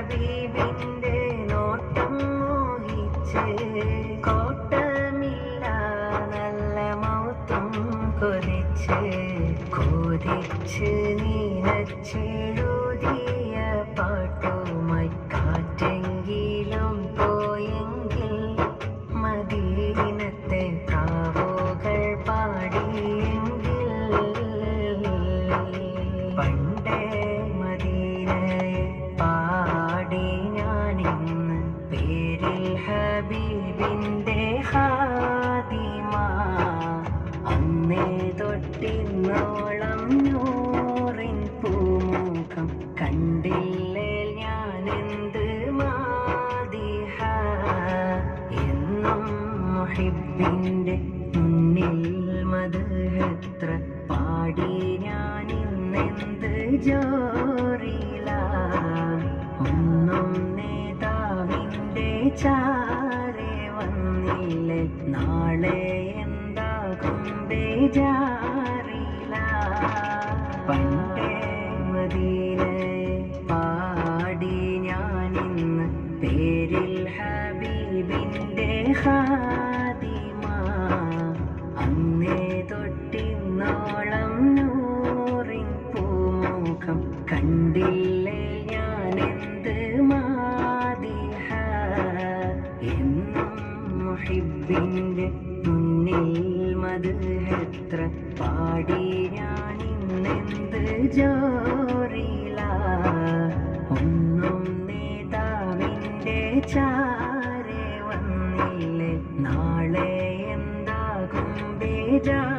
ഹബീബിന്റെ നോട്ടം മോഹിച്ച് കോട്ടമില്ല നല്ല മൗത്തും കൊതിച്ച് നീനച്ചെഴുതിയ പാട്ടുമായി കാറ്റെങ്കിലും പോയെങ്കിൽ മദീനത്തെ പ്രാവുകൾ പാടിയെങ്കിൽ പണ്ടേ മദീനയെ പാടി ഞാനിന്ന് പേരിൽ ഹബീബിന്റെ ഹാദിമ അന്നേ തൊട്ടിന്നോളം നൂറിൻ പൂമുഖം കണ്ടില്ലേ ഞാനെന്ത് മാദിഹ എന്നും മുഹിബിന്റെ മുന്നിൽ മദ്ഹെത്ര പാടി ഞാനിന്നെന്ത് ജോറില ഒന്നും നേതാവിന്റെ ചാരെ വന്നില്ലേ നാളെ എന്താകും ബേജാറില പണ്ടേ മദീനയെ പാടി ഞാനിന്ന് പേരിൽ ഹബീബിന്റെ ഹാദിമ അന്നേ തൊട്ടിന്നോളം നൂറിൻ പൂമുഖം കണ്ടില്ലേ ഞാനെന്ത് മാദിഹ എന്നും മുഹിബിന്റെ മുന്നിൽ മദ്ഹെത്ര പാടി ഞാനിന്നെന്ത് ജോറില ഒന്നും നേതാവിന്റെ ചാരെ വന്നില്ലേ നാളെ എന്താകും ബേജാറില